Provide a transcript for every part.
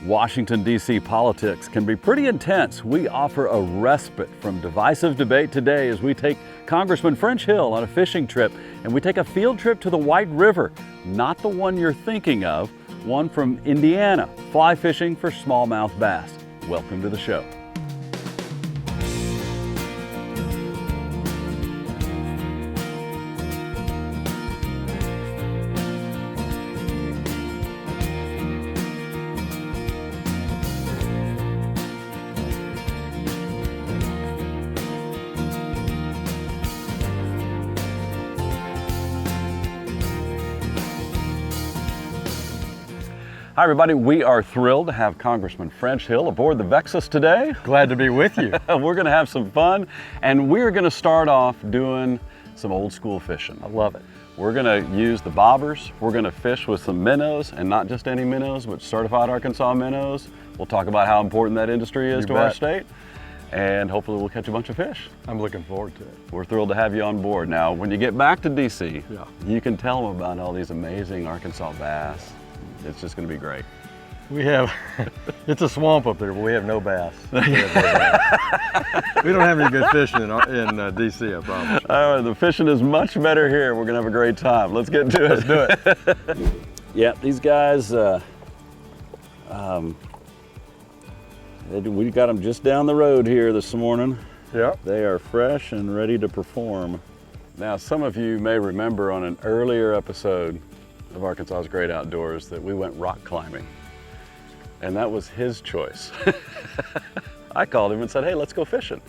Washington, D.C. politics can be pretty intense. We offer a respite from divisive debate today as we take Congressman French Hill on a fishing trip, and we take a field trip to the White River, not the one you're thinking of, one from Indiana, fly fishing for smallmouth bass. Welcome to the show. Hi everybody, we are thrilled to have Congressman French Hill aboard the Vexus today. Glad to be with you. We're gonna have some fun, and we're gonna start off doing some old school fishing. I love it. We're gonna use the bobbers, we're gonna fish with some minnows, and not just any minnows, but Certified Arkansas Minnows. We'll talk about how important that industry is to our state, and hopefully we'll catch a bunch of fish. I'm looking forward to it. We're thrilled to have you on board. Now, when you get back to DC, you can tell them about all these amazing Arkansas bass. It's just going to be great. We have, it's a swamp up there, but we have no bass. We don't have any good fishing in DC, I promise. The fishing is much better here. We're going to have a great time. Let's get to it. Let's do it. Yeah, these guys, we got them just down the road here this morning. Yeah. They are fresh and ready to perform. Now, some of you may remember on an earlier episode of Arkansas's Great Outdoors that we went rock climbing, and that was his choice. I called him and said, hey, let's go fishing.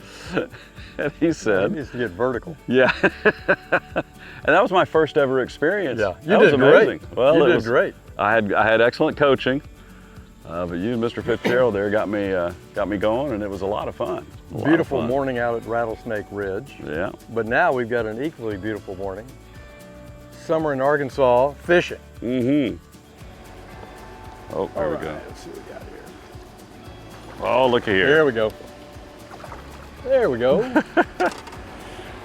And he said, he needs to get vertical. Yeah. And that was my first ever experience. Yeah, that was amazing. Great. Well, you did great. I had excellent coaching, but you and Mr. Fitzgerald there got me going, and it was a lot of fun. Beautiful morning out at Rattlesnake Ridge. Yeah. But now we've got an equally beautiful morning. Summer in Arkansas, fishing. Mm-hmm. Oh, there we go. Let's see what we got here. Oh, looky here. There we go. There we go.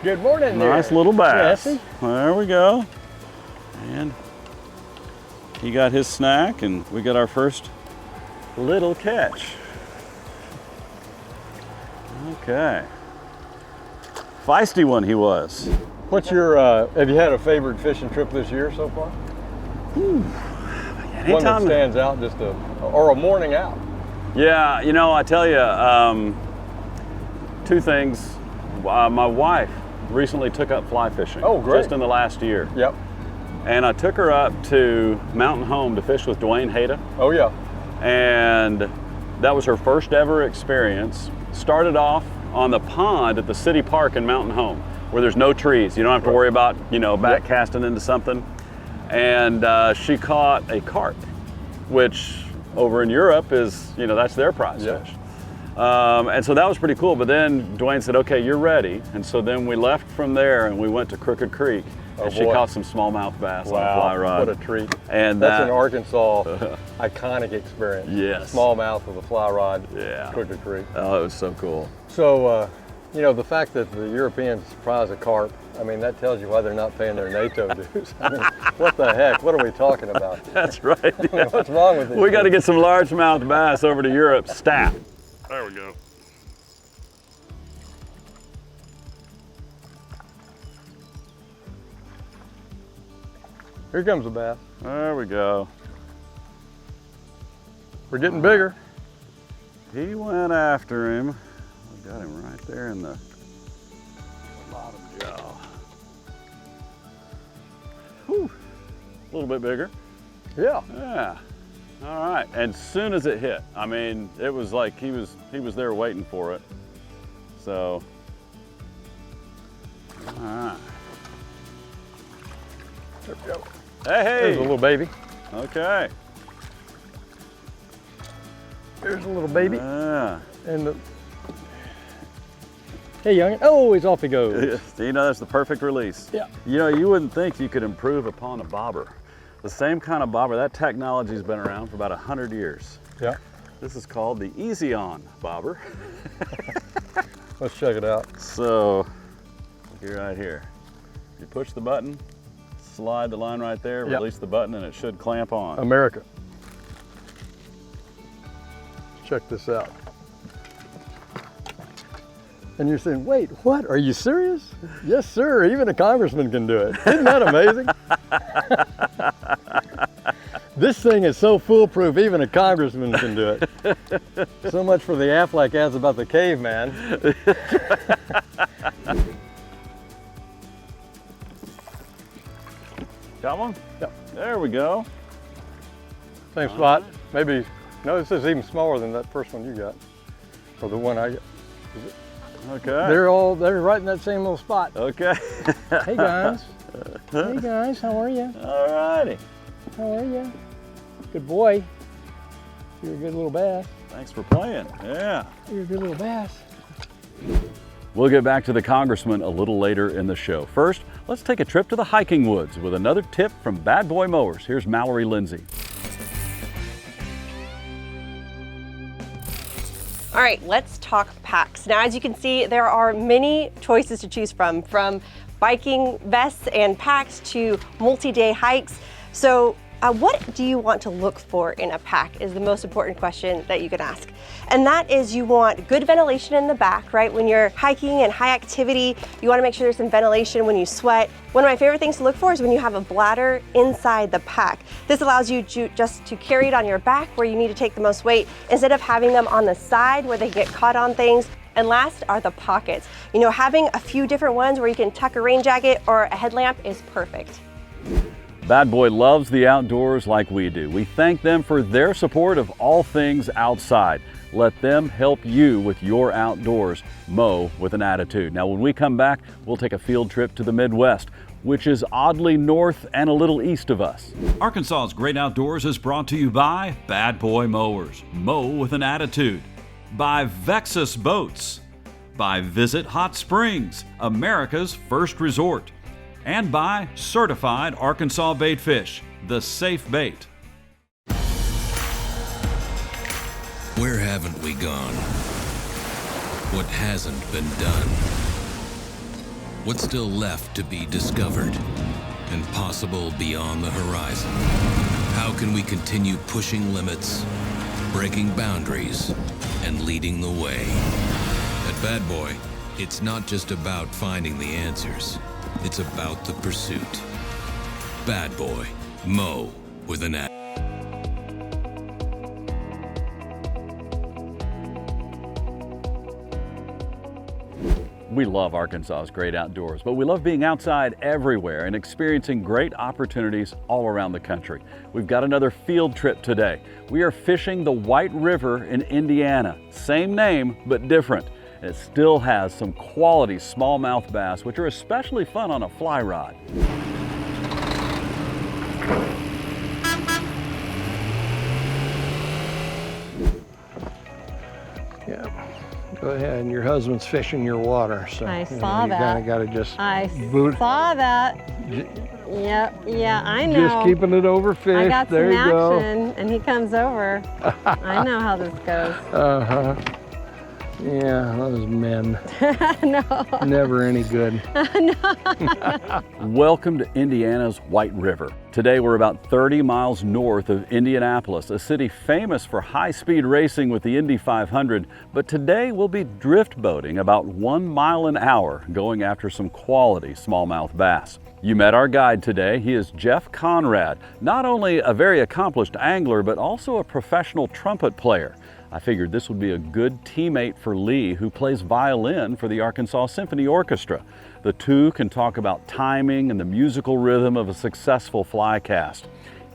Good morning. Nice little bass. Jesse. There we go. And he got his snack, and we got our first little catch. Okay. Feisty one he was. What's your, have you had a favorite fishing trip this year so far? One that stands out, just or a morning out? Yeah, you know, I tell you, two things. My wife recently took up fly fishing. Oh, great. Just in the last year. Yep. And I took her up to Mountain Home to fish with Dwayne Hayda. Oh, yeah. And that was her first ever experience. Started off on the pond at the city park in Mountain Home, where there's no trees. You don't have to worry about, back casting into something. And she caught a carp, which over in Europe is, that's their prize fish. And so that was pretty cool. But then Dwayne said, okay, you're ready. And so then we left from there and we went to Crooked Creek. And she caught some smallmouth bass on a fly rod. What a treat. And that's an Arkansas iconic experience. Yes. Smallmouth with a fly rod, Crooked Creek. Oh, it was so cool. So, the fact that the Europeans prize a carp, I mean, that tells you why they're not paying their NATO dues. I mean, what the heck? What are we talking about? That's right. I mean, what's wrong with this? We got to get some largemouth bass over to Europe. Stat. There we go. Here comes a bass. There we go. We're getting bigger. He went after him. We got him right there in the bottom jaw. Whew. A little bit bigger. Yeah. Yeah. All right. And as soon as it hit, I mean, it was like he was there waiting for it. So, all right. There we go. Hey, hey. There's a little baby. Okay. There's a little baby. Yeah. And hey, youngin'. Oh, he's off he goes. That's the perfect release. Yeah. You wouldn't think you could improve upon a bobber. The same kind of bobber, that technology's been around for about 100 years. Yeah. This is called the Easy On bobber. Let's check it out. So, look right here. You push the button, slide the line right there, release the button, and it should clamp on. America. check this out. And you're saying, wait, what? Are you serious? Yes, sir. Even a congressman can do it. Isn't that amazing? This thing is so foolproof, even a congressman can do it. So much for the Affleck ads about the caveman. Got one? Yep. There we go. Same spot. Maybe, no, this is even smaller than that first one you got. Or the one I got. Okay. They're right in that same little spot. Okay. Hey guys. Hey guys, how are you? All righty. How are you? Good boy. You're a good little bass. Thanks for playing. Yeah. You're a good little bass. We'll get back to the congressman a little later in the show. First, let's take a trip to the hiking woods with another tip from Bad Boy Mowers. Here's Mallory Lindsay. All right, let's talk packs. Now, as you can see, there are many choices to choose from biking vests and packs to multi-day hikes. So what do you want to look for in a pack is the most important question that you can ask. And that is, you want good ventilation in the back, right? When you're hiking and high activity, you wanna make sure there's some ventilation when you sweat. One of my favorite things to look for is when you have a bladder inside the pack. This allows you just to carry it on your back where you need to take the most weight, instead of having them on the side where they get caught on things. And last are the pockets. You know, having a few different ones where you can tuck a rain jacket or a headlamp is perfect. Bad Boy loves the outdoors like we do. We thank them for their support of all things outside. Let them help you with your outdoors. Mow with an attitude. Now, when we come back, we'll take a field trip to the Midwest, which is oddly north and a little east of us. Arkansas's Great Outdoors is brought to you by Bad Boy Mowers. Mow with an attitude. By Vexus Boats. By Visit Hot Springs, America's first resort. And by Certified Arkansas Bait Fish, the safe bait. Where haven't we gone? What hasn't been done? What's still left to be discovered and possible beyond the horizon? How can we continue pushing limits, breaking boundaries, and leading the way? At Bad Boy, it's not just about finding the answers. It's about the pursuit. Bad Boy, mow with an attitude. We love Arkansas's Great Outdoors, but we love being outside everywhere and experiencing great opportunities all around the country. We've got another field trip today. We are fishing the White River in Indiana. Same name, but different. It still has some quality smallmouth bass, which are especially fun on a fly rod. Yeah. Go ahead, and your husband's fishing your water, so I saw you that. kind of got to just saw that. Yep, yeah, I know. Just keeping it over fish. I got there some you go. action, and he comes over. I know how this goes. Uh-huh. Yeah, those men. No. Never any good. Welcome to Indiana's White River. Today we're about 30 miles north of Indianapolis, a city famous for high-speed racing with the Indy 500, but today we'll be drift boating about 1 mile an hour, going after some quality smallmouth bass. You met our guide today. He is Jeff Conrad, not only a very accomplished angler, but also a professional trumpet player. I figured this would be a good teammate for Lee, who plays violin for the Arkansas Symphony Orchestra. The two can talk about timing and the musical rhythm of a successful fly cast.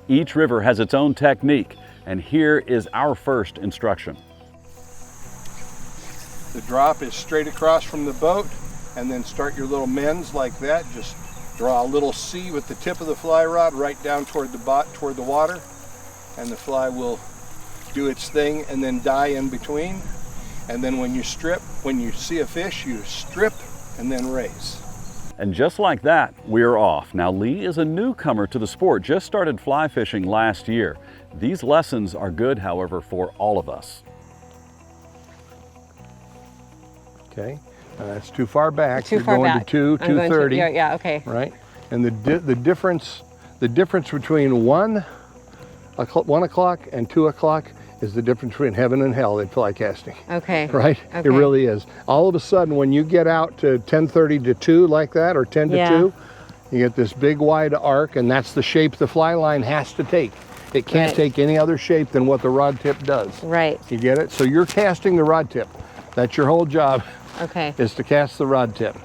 Each river has its own technique, and here is our first instruction. The drop is straight across from the boat, and then start your little mends like that. Just draw a little C with the tip of the fly rod right down toward the water, and the fly will do its thing and then die in between. And then when you see a fish, you strip and then raise. And just like that, we're off. Now, Lee is a newcomer to the sport, just started fly fishing last year. These lessons are good, however, for all of us. Okay, that's too far back. Too You're far going back. to 230. Yeah, okay. Right, and the difference between 1 o'clock and 2 o'clock is the difference between heaven and hell in fly casting. Okay. Right? Okay. It really is. All of a sudden, when you get out to 10:30 to 2 like that, or 10 to Yeah. 2, you get this big wide arc, and that's the shape the fly line has to take. It can't Right. take any other shape than what the rod tip does. Right. You get it? So you're casting the rod tip. That's your whole job, Okay. is to cast the rod tip.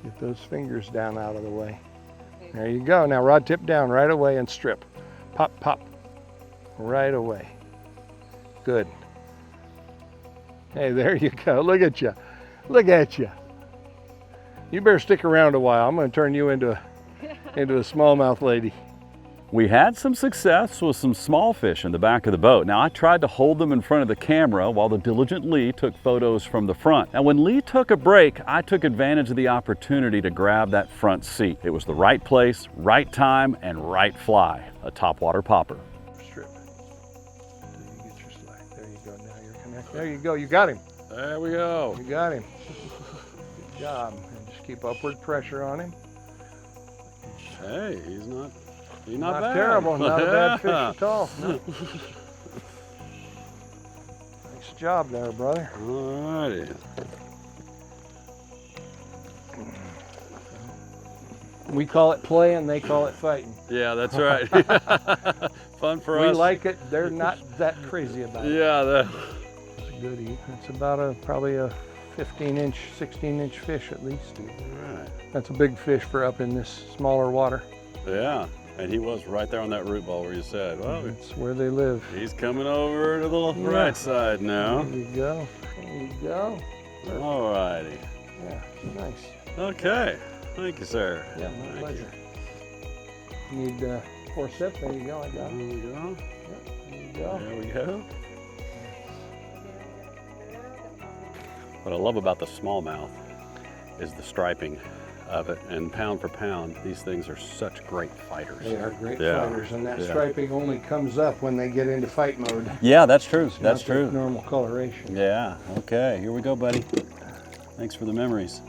Get those fingers down out of the way. There you go. Now rod tip down right away and strip. Pop, pop. Right away. Good. Hey, there you go. Look at you. Look at you. You better stick around a while. I'm going to turn you into a smallmouth lady. We had some success with some small fish in the back of the boat. Now I tried to hold them in front of the camera while the diligent Lee took photos from the front. And when Lee took a break, I took advantage of the opportunity to grab that front seat. It was the right place, right time, and right fly, a topwater popper. Strip. Until you get your slack. There you go. Now you're connected. There you go. You got him. There we go. You got him. Good job. And just keep upward pressure on him. Hey, he's not Not bad. terrible. Not a bad fish at all. No. Nice job there, brother. All righty. We call it playing, they call it fighting. Yeah, that's right. Fun for We us. like it. They're not that crazy about it. Yeah, It's a good eat. It's about probably a 15-inch, 16-inch fish at least. right. That's a big fish for up in this smaller water. Yeah, and he was right there on that root ball where you said, well, It's where they live. he's coming over to the Yeah. right side now. There you go. There you go. All righty. Yeah, nice. Okay. Thank you, sir. Yeah, my Thank pleasure. Need 4 sips? There you go. I got you. it. There we go. There you go. There we go. What I love about the smallmouth is the striping of it, and pound for pound, these things are such great fighters. They are great Yeah. fighters, and that Yeah. striping only comes up when they get into fight mode. Yeah, that's true. It's That's not the true. normal coloration. Yeah. Okay. Here we go, buddy. Thanks for the memories.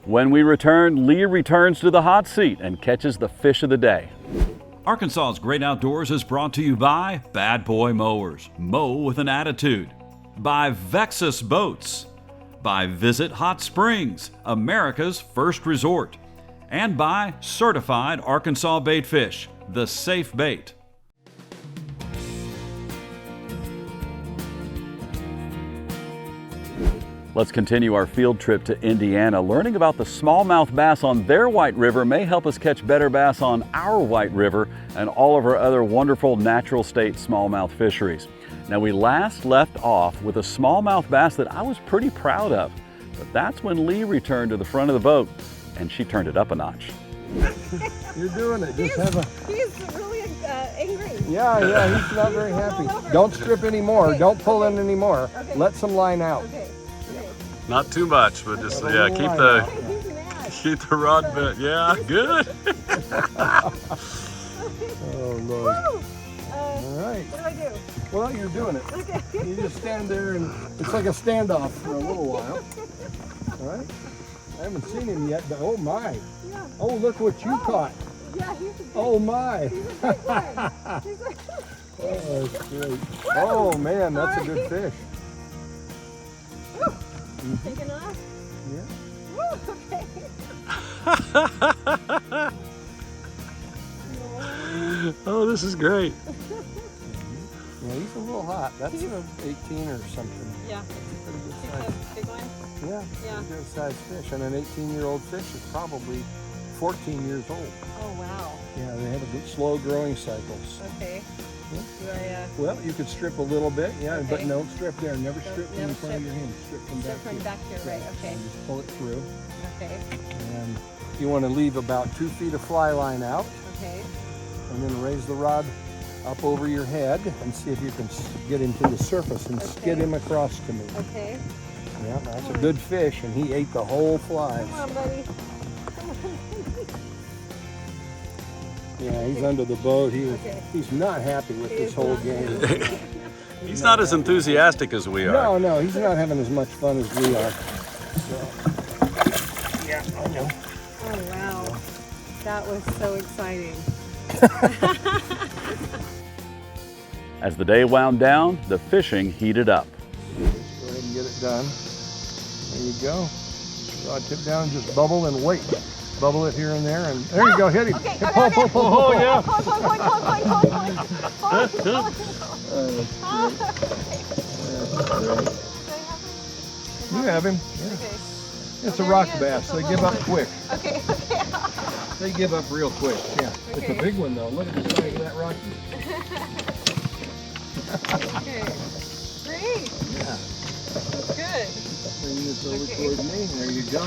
When we return, Lee returns to the hot seat and catches the fish of the day. Arkansas's Great Outdoors is brought to you by Bad Boy Mowers, mow with an attitude, by Vexus Boats, by Visit Hot Springs, America's first resort, and by Certified Arkansas Bait Fish, the safe bait. Let's continue our field trip to Indiana. Learning about the smallmouth bass on their White River may help us catch better bass on our White River and all of our other wonderful natural state smallmouth fisheries. Now, we last left off with a smallmouth bass that I was pretty proud of, but that's when Lee returned to the front of the boat and she turned it up a notch. You're doing it. Just have a. He's really angry. Yeah, he's not very happy. Don't strip anymore. Don't pull in anymore. Okay. Let some line out. Okay. Not too much, but just, Have a little line out. keep the rod bit. Yeah, good. Oh, Lord. Woo! All right. What do I do? Well, you're doing it. Okay. You just stand there and it's like a standoff for a little while. All right? I haven't seen him yet, but oh my. Yeah. Oh, look what you caught. Yeah, he's a big, Oh my. he's a big one. He's a, Oh, that's great. Oh man, that's a good fish. taking off. Yeah. Woo, okay. Oh, this is great. Yeah, he's a little hot. That's an 18 or something. Yeah. Pretty good He's size. a big one. Yeah, Yeah. pretty good sized fish. And an 18-year-old fish is probably 14 years old. Oh, wow. Yeah, they have a good slow growing cycles. Okay. Yeah. Do I Well, you could strip a little bit, yeah, but Okay. don't strip there. Never Don't- strip from never in front of strip. your hand. Strip from strip back from here. back here, right? Okay. And just pull it through. Okay. And you want to leave about 2 feet of fly line out, Okay. and then raise the rod up over your head and see if you can get him to the surface and skid Okay. him across to me. Okay. Yeah, that's a good fish, and he ate the whole fly. Come on, buddy. Yeah, he's under the boat. Okay. He's not happy with this whole game. He's not as enthusiastic as we are. No, he's not having as much fun as we are. So, yeah, I know. Oh, wow. That was so exciting. As the day wound down, the fishing heated up. Go ahead and get it done. There you go. Rod tip down and just bubble and wait. Bubble it here and there, and there you go, hit him. Okay, Pull. Oh, yeah. You have him. Yeah. It's a rock bass. They give up quick. Okay. They give up real quick. Yeah. It's a big one though. Look at the size of that rocky. Okay. Great. Yeah. Good. Bring this over toward me. There you go.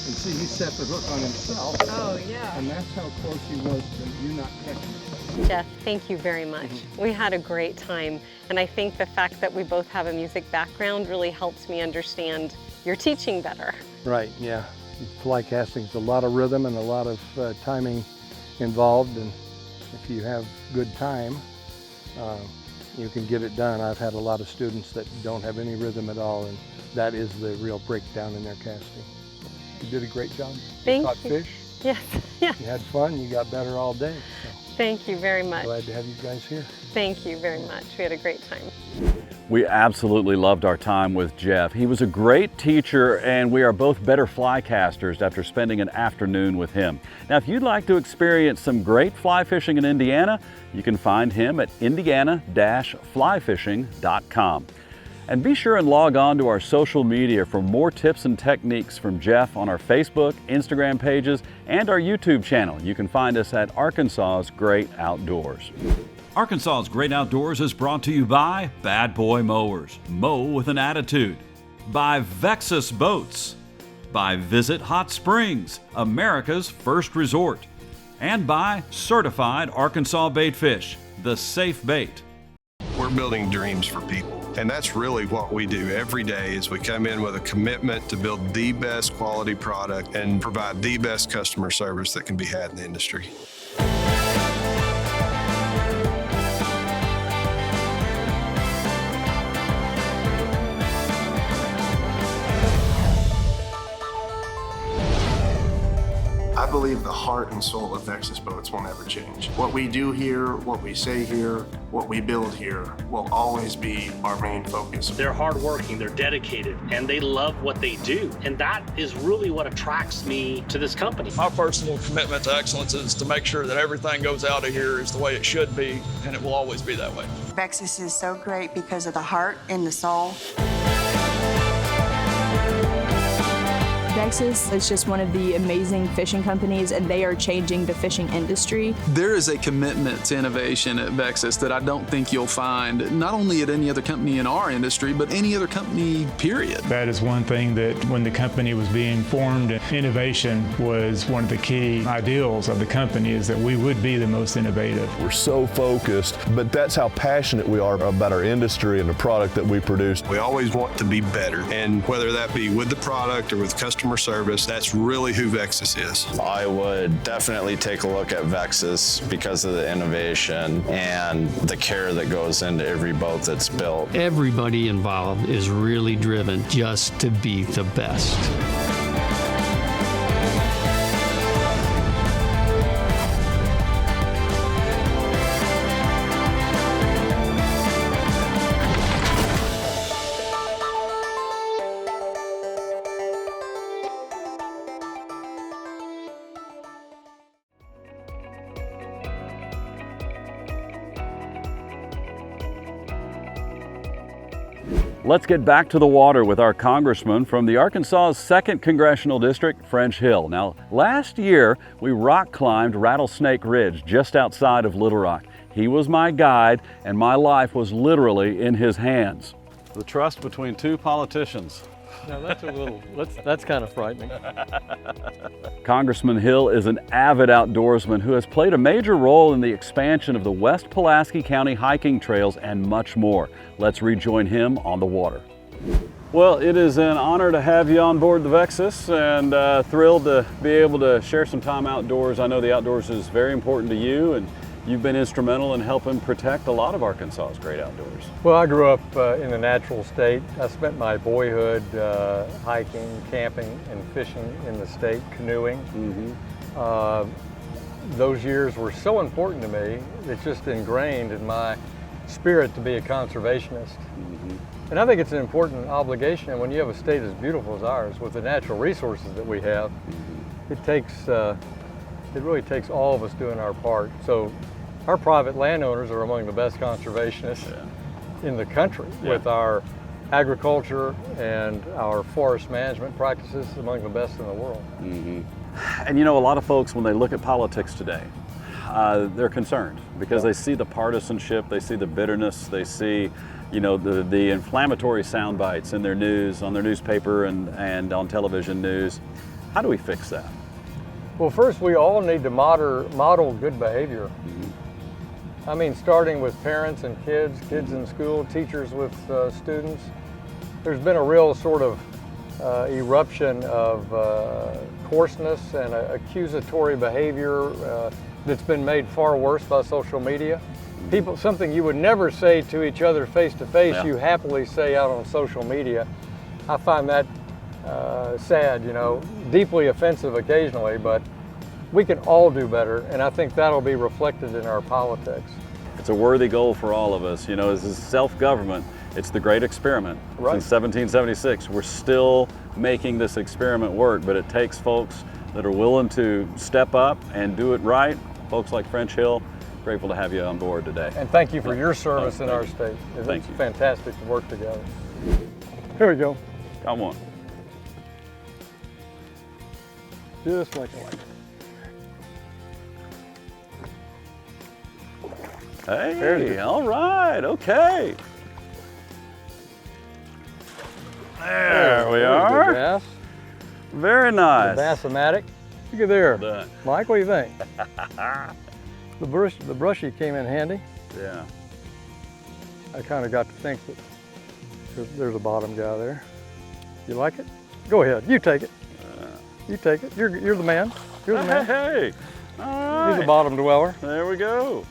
And see, he set the hook on himself. Oh, yeah. And that's how close he was to you not catching it. Jeff, thank you very much. We had a great time, and I think the fact that we both have a music background really helps me understand your teaching better. Right, yeah. Fly casting's a lot of rhythm and a lot of timing involved, and if you have good time, you can get it done. I've had a lot of students that don't have any rhythm at all, and that is the real breakdown in their casting. You did a great job. Thank Caught you. fish. Yes, yes. You had fun. You got better all day. So Thank you very much. glad to have you guys here. Thank you very much. We had a great time. We absolutely loved our time with Jeff. He was a great teacher, and we are both better fly casters after spending an afternoon with him. Now, if you'd like to experience some great fly fishing in Indiana, you can find him at indiana-flyfishing.com. And be sure and log on to our social media for more tips and techniques from Jeff on our Facebook, Instagram pages, and our YouTube channel. You can find us at Arkansas's Great Outdoors. Arkansas's Great Outdoors is brought to you by Bad Boy Mowers, mow with an attitude, by Vexus Boats, by Visit Hot Springs, America's first resort, and by Certified Arkansas Baitfish, the safe bait. We're building dreams for people. And that's really what we do every day is we come in with a commitment to build the best quality product and provide the best customer service that can be had in the industry. I believe the heart and soul of Vexus Boats will never change. What we do here, what we say here, what we build here will always be our main focus. They're hardworking, they're dedicated, and they love what they do. And that is really what attracts me to this company. My personal commitment to excellence is to make sure that everything goes out of here is the way it should be, and it will always be that way. Vexus is so great because of the heart and the soul. Vexus is just one of the amazing fishing companies, and they are changing the fishing industry. There is a commitment to innovation at Vexus that I don't think you'll find not only at any other company in our industry, but any other company, period. That is one thing that when the company was being formed, innovation was one of the key ideals of the company, is that we would be the most innovative. We're so focused, but that's how passionate we are about our industry and the product that we produce. We always want to be better, and whether that be with the product or with customer service, that's really who Vexus is. I would definitely take a look at Vexus because of the innovation and the care that goes into every boat that's built. Everybody involved is really driven just to be the best. Let's get back to the water with our congressman from the Arkansas's 2nd Congressional District, French Hill. Now, last year, we rock climbed Rattlesnake Ridge just outside of Little Rock. He was my guide, and my life was literally in his hands. The trust between two politicians. Now that's kind of frightening. Congressman Hill is an avid outdoorsman who has played a major role in the expansion of the West Pulaski County hiking trails and much more. Let's rejoin him on the water. Well, it is an honor to have you on board the Vexus, and thrilled to be able to share some time outdoors. I know the outdoors is very important to you, and you've been instrumental in helping protect a lot of Arkansas's great outdoors. Well, I grew up in the natural state. I spent my boyhood hiking, camping, and fishing in the state, canoeing. those years were so important to me. It's just ingrained in my spirit to be a conservationist. And I think it's an important obligation. And when you have a state as beautiful as ours, with the natural resources that we have, it really takes all of us doing our part. So our private landowners are among the best conservationists in the country, with our agriculture and our forest management practices among the best in the world. And you know, a lot of folks, when they look at politics today, they're concerned because they see the partisanship, they see the bitterness, they see, you know, the inflammatory sound bites in their news, on their newspaper and on television news. How do we fix that? Well, first we all need to model good behavior. I mean, starting with parents and kids in school, teachers with students. There's been a real sort of eruption of coarseness and accusatory behavior that's been made far worse by social media. Something you would never say to each other face to face, you happily say out on social media. I find that sad, you know, deeply offensive occasionally, but we can all do better, and I think that'll be reflected in our politics. It's a worthy goal for all of us. You know, this is self-government. It's the great experiment. Since 1776, we're still making this experiment work, but it takes folks that are willing to step up and do it right. Folks like French Hill, grateful to have you on board today. And thank you for your service in our state. It's fantastic to work together. Here we go. Come on. Just like I like it. Hey, all right, okay. There we are. The bass. Very nice. The Bass-O-Matic. Look at there. Mike, what do you think? The brushy came in handy. Yeah. I kind of got to think that there's a bottom guy there. You like it? Go ahead. You take it. You take it. You're the man. You're the man. Hey. All right. He's a bottom dweller. There we go.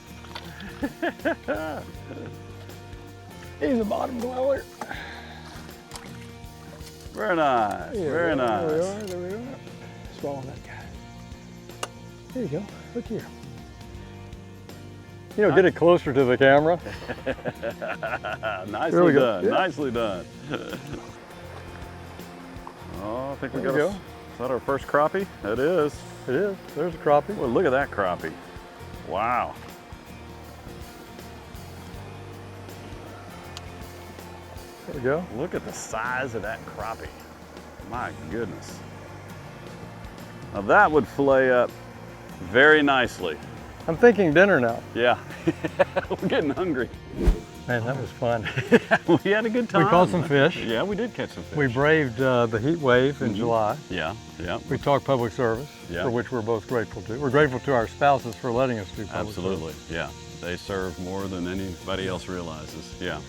He's a bottom dweller. Very nice. Very nice. There we are. Swallow that guy. There you go. Look here. You know, get it closer to the camera. Nicely done. Nicely done. Oh, I think we got a. Is that our first crappie? It is. It is. There's a crappie. Well, look at that crappie. Wow. There we go. Look at the size of that crappie. My goodness. Now that would fillet up very nicely. I'm thinking dinner now. Yeah. We're getting hungry. Man, that was fun. We had a good time. We caught some fish. Yeah, we did catch some fish. We braved the heat wave in July. Yeah, yeah. We talked public service, for which we're both grateful to. We're grateful to our spouses for letting us do public Absolutely, service. yeah. They serve more than anybody else realizes, yeah.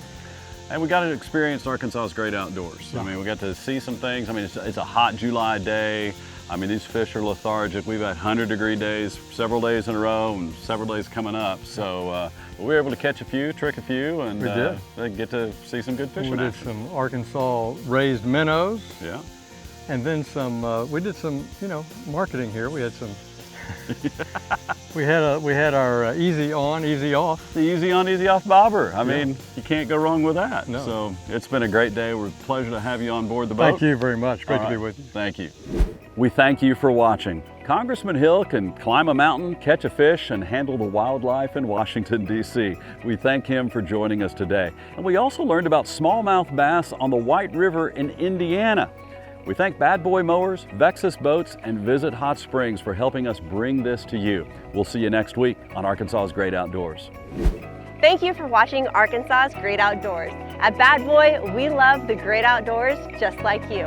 And we got to experience Arkansas's great outdoors. Yeah. I mean, we got to see some things. I mean, it's a hot July day. I mean, these fish are lethargic. We've had 100-degree days, several days in a row, and several days coming up. So we were able to catch a few, trick a few, and we did. Get to see some good fishing. We did some Arkansas raised minnows. Yeah. And then some. We did some, marketing here. We had some. we had our easy on, easy off. The easy on, easy off bobber. I mean, you can't go wrong with that. No. So it's been a great day. We're a pleasure to have you on board the boat. Thank you very much. Great to be with you. Thank you. We thank you for watching. Congressman Hill can climb a mountain, catch a fish, and handle the wildlife in Washington, D.C. We thank him for joining us today. And we also learned about smallmouth bass on the White River in Indiana. We thank Bad Boy Mowers, Vexus Boats, and Visit Hot Springs for helping us bring this to you. We'll see you next week on Arkansas's Great Outdoors. Thank you for watching Arkansas's Great Outdoors. At Bad Boy, we love the great outdoors just like you.